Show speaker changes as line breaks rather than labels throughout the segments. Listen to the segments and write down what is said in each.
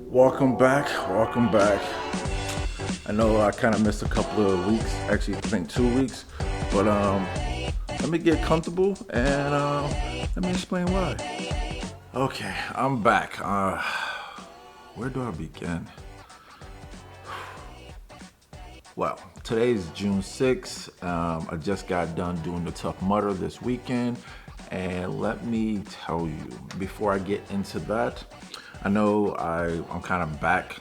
Welcome back. Welcome back. I know I kind of missed a couple of weeks, actually, I think 2 weeks, but let me get comfortable and let me explain why. Okay, I'm back. Where do I begin? Well, today's June 6th. I just got done doing the Tough Mudder this weekend. And let me tell you, before I get into that, I know I'm kind of back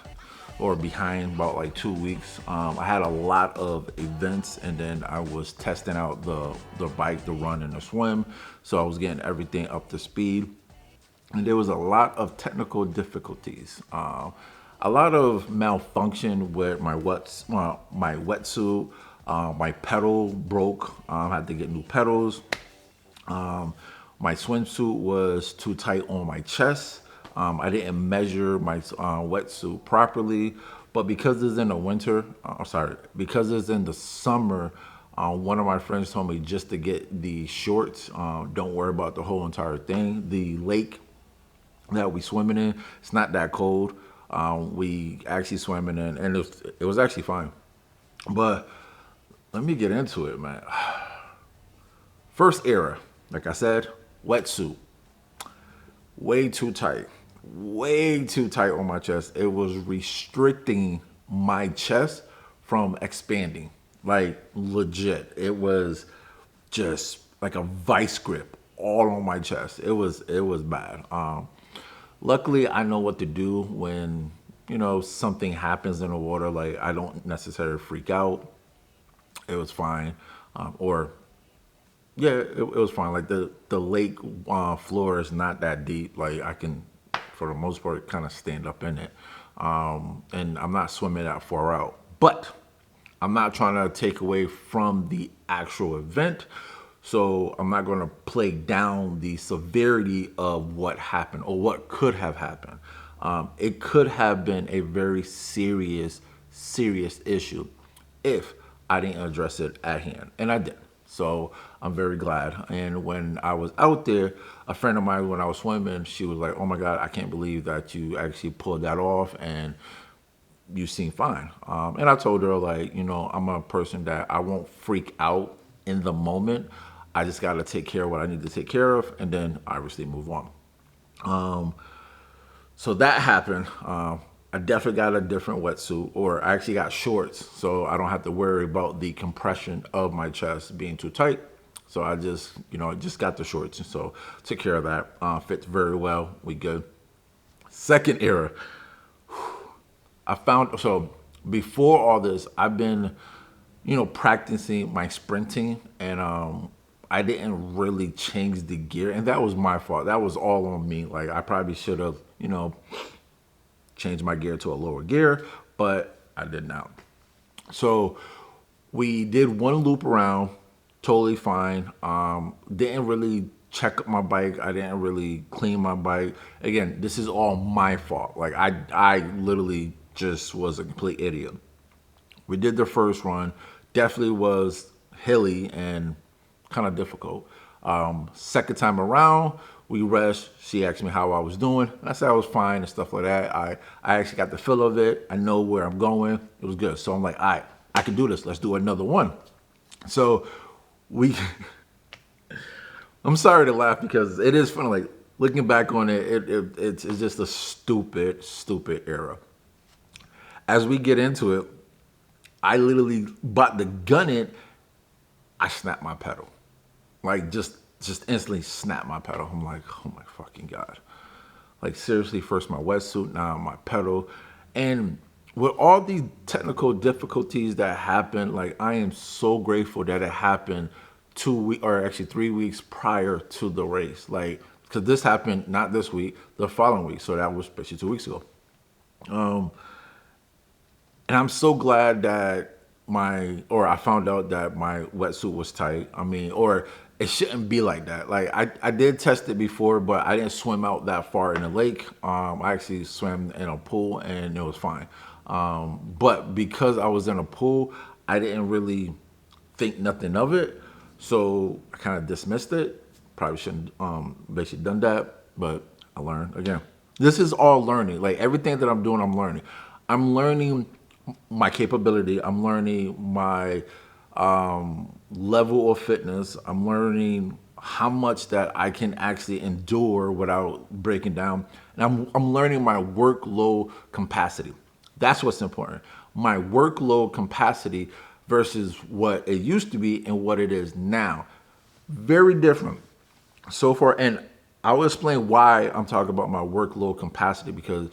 or behind about like 2 weeks. I had a lot of events and then I was testing out the bike, the run, and the swim. So I was getting everything up to speed and there was a lot of technical difficulties. A lot of malfunction with my wetsuit. My pedal broke. I had to get new pedals. My swimsuit was too tight on my chest. I didn't measure my wetsuit properly, but because it's in the winter, because it's in the summer, one of my friends told me just to get the shorts. Don't worry about the whole entire thing. The lake that we swimming in, it's not that cold. We actually swimming in, and it was actually fine. But let me get into it, man. First era, like I said, wetsuit, way too tight on my chest. It was restricting my chest from expanding, like legit. It was just like a vice grip all on my chest. It was bad. Luckily, I know what to do when something happens in the water. Like I don't necessarily freak out. It was fine, or yeah, it was fine. Like the lake floor is not that deep. Like I can, for the most part, kind of stand up in it, and I'm not swimming that far out. But I'm not trying to take away from the actual event. So I'm not going to play down the severity of what happened or what could have happened. It could have been a very serious issue if I didn't address it at hand, and I did. So I'm very glad. And when I was out there, a friend of mine, when I was swimming, she was like, "Oh my God, I can't believe that you actually pulled that off, and you seem fine." And I told her, like, I'm a person that I won't freak out in the moment. I just got to take care of what I need to take care of, and then obviously move on. So that happened. I definitely got a different wetsuit, or I actually got shorts, so I don't have to worry about the compression of my chest being too tight. So I just got the shorts, and so took care of that. Fits very well. We good. Second era. I found so before all this, I've been, practicing my sprinting, and I didn't really change the gear, and that was my fault. That was all on me. Like I probably should have, changed my gear to a lower gear, but I did not. So we did one loop around, totally fine. Didn't really check up my bike. I didn't really clean my bike. Again, this is all my fault. Like I literally just was a complete idiot. We did the first run. Definitely was hilly and kind of difficult. Second time around, we rushed. She asked me how I was doing. And I said I was fine and stuff like that. I actually got the feel of it. I know where I'm going. It was good. So I'm like, all right, I can do this. Let's do another one. So we, I'm sorry to laugh because it is funny. Like looking back on it, it's just a stupid era. As we get into it, I literally bought the gun it. I snapped my pedal, like just instantly snapped my pedal. I'm like, oh my fucking God. Like seriously, first my wetsuit, now my pedal. And with all these technical difficulties that happened, like I am so grateful that it happened 2 weeks or actually 3 weeks prior to the race. Like, because this happened not this week, the following week. So that was basically 2 weeks ago. And I'm so glad that I found out that my wetsuit was tight. I mean, or it shouldn't be like that. Like I did test it before, but I didn't swim out that far in the lake. I actually swam in a pool and it was fine. But because I was in a pool, I didn't really think nothing of it. So I kind of dismissed it. Probably shouldn't basically done that, but I learned again. This is all learning. Like everything that I'm doing, I'm learning. I'm learning my capability. I'm learning my level of fitness. I'm learning how much that I can actually endure without breaking down. And I'm learning my workload capacity. That's what's important. My workload capacity versus what it used to be and what it is now. Very different so far. And I will explain why I'm talking about my workload capacity, because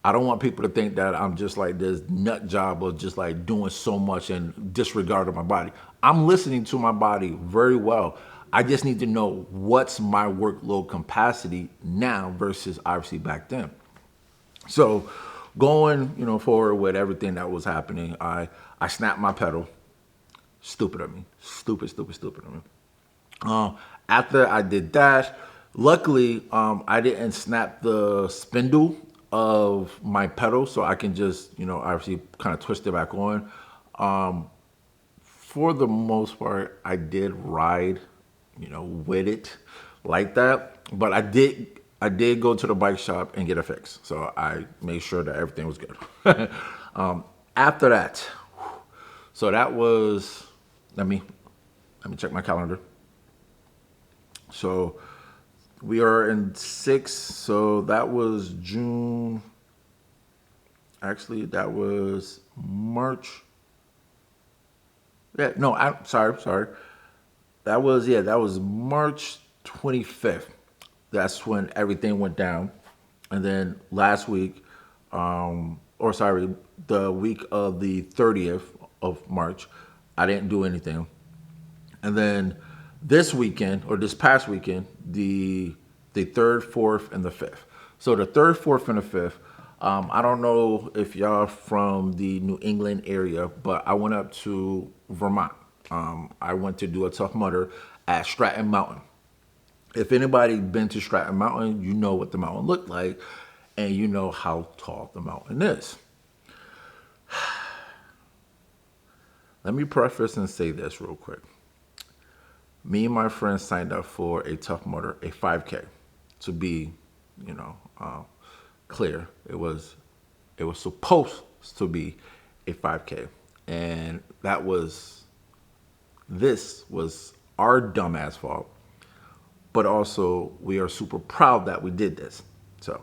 I don't want people to think that I'm just like this nut job of just like doing so much and disregarding my body. I'm listening to my body very well. I just need to know what's my workload capacity now versus obviously back then. So going, forward with everything that was happening, I snapped my pedal. Stupid of me. Stupid of me. After I did that, luckily, I didn't snap the spindle of my pedal, so I can just, obviously kind of twist it back on. For the most part, I did ride, with it like that. But I did go to the bike shop and get a fix. So I made sure that everything was good. After that, so that was, let me check my calendar. So we are in 6, so that was June. Actually, that was March. Yeah, no, I'm sorry. That was March 25th. That's when everything went down. And then last week, or sorry, the week of the 30th of March, I didn't do anything. And then this weekend, or this past weekend, the third, fourth, and the fifth. So the third, fourth, and the fifth. I don't know if y'all from the New England area, but I went up to Vermont. I went to do a Tough Mudder at Stratton Mountain. If anybody been to Stratton Mountain, you know what the mountain looked like, and you know how tall the mountain is. Let me preface and say this real quick. Me and my friends signed up for a Tough Mudder, a 5K, to be, you know, uh, clear. It was supposed to be a 5K, and this was our dumbass fault. But also, we are super proud that we did this. So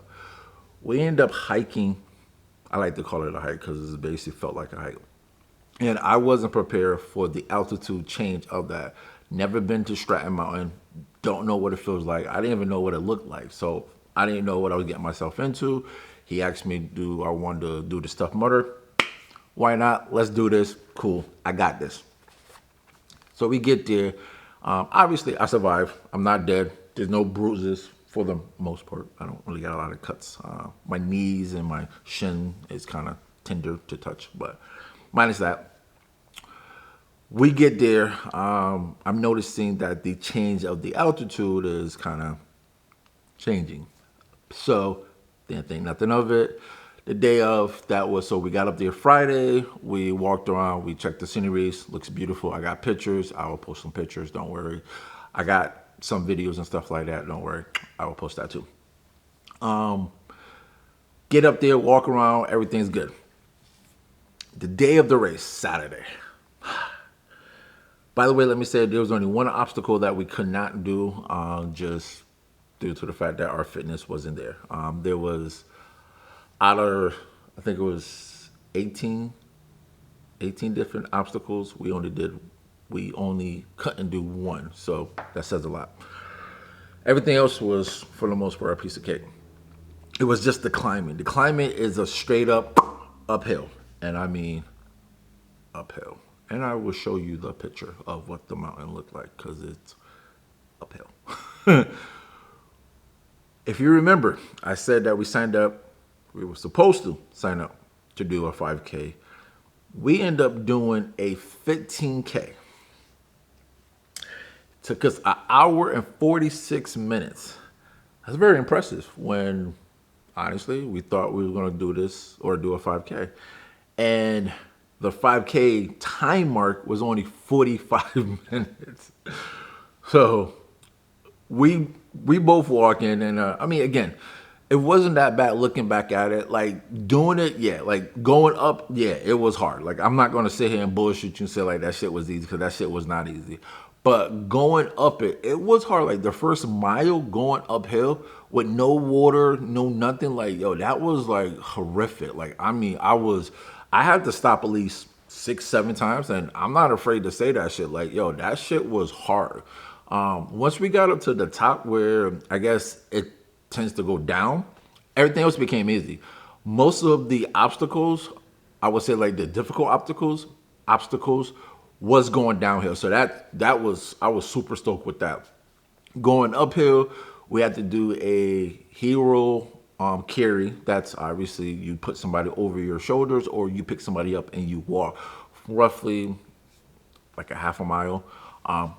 we end up hiking. I like to call it a hike because it basically felt like a hike. And I wasn't prepared for the altitude change of that. Never been to Stratton Mountain. Don't know what it feels like. I didn't even know what it looked like. So I didn't know what I was getting myself into. He asked me, do I want to do the Tough Mudder? Why not? Let's do this. Cool. I got this. So we get there. Obviously, I survived. I'm not dead. There's no bruises for the most part. I don't really got a lot of cuts. My knees and my shin is kind of tender to touch, but minus that. We get there. I'm noticing that the change of the altitude is kind of changing. So didn't think nothing of it. The day of that was, so we got up there Friday. We walked around. We checked the sceneries. Looks beautiful. I got pictures. I will post some pictures. Don't worry. I got some videos and stuff like that. Don't worry. I will post that too. Get up there, walk around. Everything's good. The day of the race, Saturday. By the way, let me say there was only one obstacle that we could not do, just due to the fact that our fitness wasn't there. There was out of, I think it was 18 different obstacles. We only couldn't do one. So that says a lot. Everything else was, for the most part, a piece of cake. It was just the climbing. The climbing is a straight up uphill. And I mean uphill. And I will show you the picture of what the mountain looked like because it's uphill. If you remember, I said that we were supposed to sign up to do a 5K. We end up doing a 15K. Took us an hour and 46 minutes. That's very impressive when, honestly, we thought we were going to do this or do a 5K. And the 5K time mark was only 45 minutes. So we both walk in, and I mean, again, It wasn't that bad looking back at it. Like doing it, yeah. Like going up, yeah, it was hard. Like I'm not gonna sit here and bullshit you and say like that shit was easy because that shit was not easy. But going up it, it was hard. Like the first mile going uphill with no water, no nothing. Like yo, that was like horrific. Like I mean, I had to stop at least 6, 7 times, and I'm not afraid to say that shit. Like yo, that shit was hard. Once we got up to the top, where I guess it tends to go down, everything else became easy. Most of the obstacles, I would say like the difficult obstacles was going downhill. So that was I was super stoked with that. Going uphill, we had to do a hero carry. That's obviously you put somebody over your shoulders or you pick somebody up and you walk roughly like a half a mile. Um,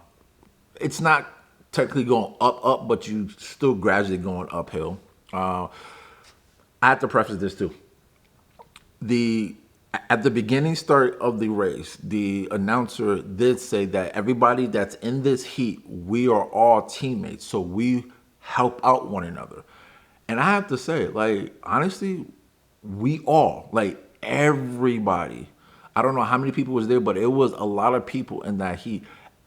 it's not technically going up, but you still gradually going uphill. I have to preface this too. The At the beginning start of the race, the announcer did say that everybody that's in this heat, we are all teammates, so we help out one another. And I have to say, like honestly, we all, like everybody, I don't know how many people was there, but it was a lot of people in that heat.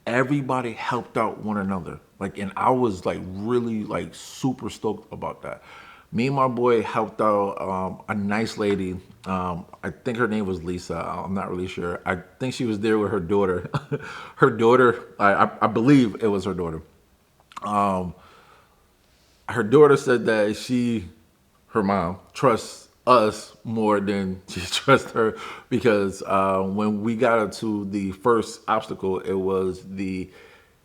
Everybody helped out one another. Like, and I was like really like super stoked about that. Me and my boy helped out a nice lady. I think her name was Lisa. I'm not really sure. I think she was there with her daughter. Her daughter, I believe it was her daughter. Her daughter said that her mom, trusts us more than she trusts her because when we got up to the first obstacle, it was the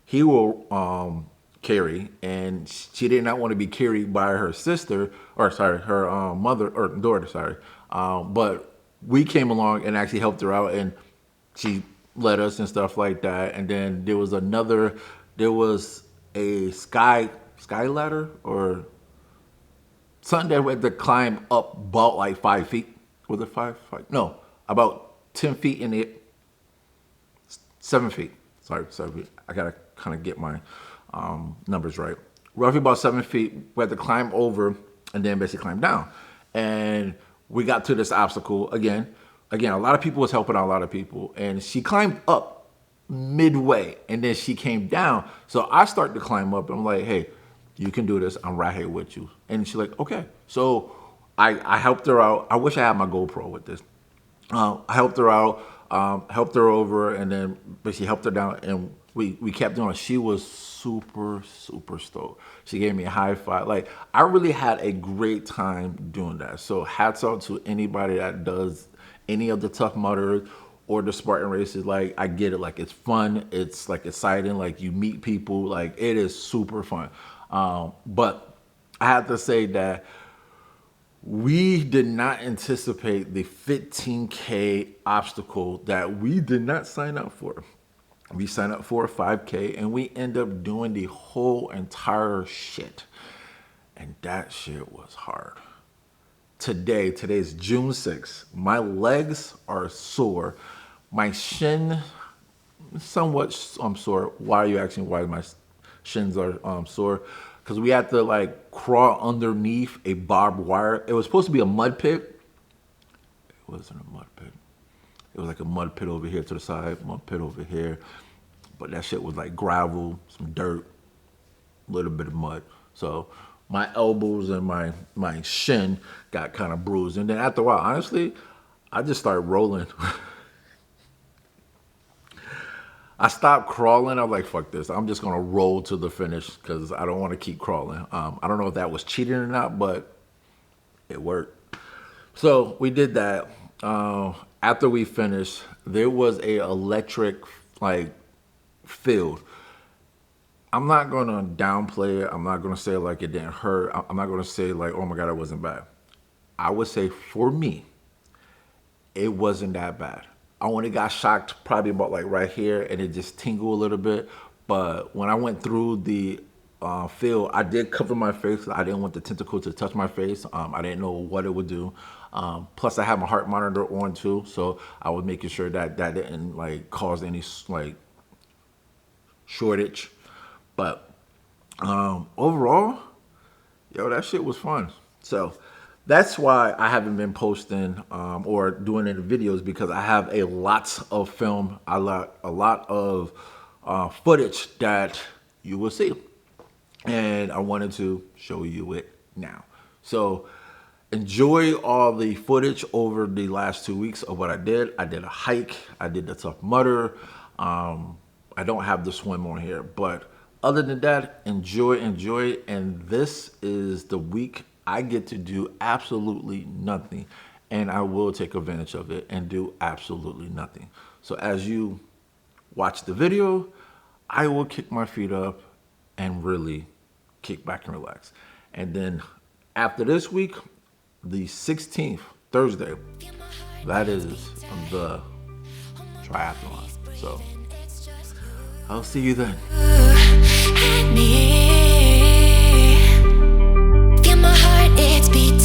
hero carry, and she did not want to be carried by her sister, or sorry, her mother or daughter, sorry. But we came along and actually helped her out, and she led us and stuff like that. And then there was a sky ladder or something that we had to climb up about like 5 feet. Was it five? No, about 10 feet in it. 7 feet. Sorry, 7 feet. I gotta kind of get my numbers right. Roughly about 7 feet. We had to climb over and then basically climb down. And we got to this obstacle again. Again, a lot of people was helping out a lot of people, and she climbed up midway, and then she came down. So I started to climb up, and I'm like, "Hey, you can do this. I'm right here with you." And she's like, "Okay." So I helped her out. I wish I had my GoPro with this. I helped her out, helped her over, and then but she helped her down, and we kept doing it. She was super stoked. She gave me a high five. Like I really had a great time doing that. So hats out to anybody that does any of the Tough Mudders or the Spartan races. Like I get it. Like it's fun. It's like exciting. Like you meet people. Like it is super fun. But I have to say that we did not anticipate the 15K obstacle that we did not sign up for. We signed up for a 5K and we end up doing the whole entire shit. And that shit was hard. Today's June 6th. My legs are sore. My shin, somewhat sore. Why are you asking why my shins are sore? Because we had to like crawl underneath a barbed wire. It was supposed to be a mud pit. It wasn't a mud pit. It was like a mud pit over here to the side, mud pit over here. But that shit was like gravel, some dirt, a little bit of mud. So my elbows and my shin got kind of bruised. And then after a while, honestly, I just started rolling. I stopped crawling. I'm like, fuck this. I'm just going to roll to the finish because I don't want to keep crawling. I don't know if that was cheating or not, but it worked. So we did that. After we finished, there was a electric like field. I'm not going to downplay it. I'm not going to say like it didn't hurt. I'm not going to say like, oh my God, it wasn't bad. I would say for me, it wasn't that bad. I only got shocked probably about like right here and it just tingled a little bit. But when I went through the field, I did cover my face. I didn't want the tentacle to touch my face. I didn't know what it would do. Plus I had my heart monitor on too. So I was making sure that that didn't like cause any like shortage. But overall, yo, that shit was fun. So that's why I haven't been posting or doing any videos, because I have a lot of film, a lot of footage that you will see, and I wanted to show you it now. So enjoy all the footage over the last 2 weeks of what I did. I did a hike. I did the Tough Mudder. I don't have the swim on here, but other than that, enjoy. And this is the week I get to do absolutely nothing, and I will take advantage of it and do absolutely nothing. So as you watch the video, I will kick my feet up and really kick back and relax. And then after this week, the 16th, Thursday, that is the triathlon. So I'll see you then. Feel my heart, it's beat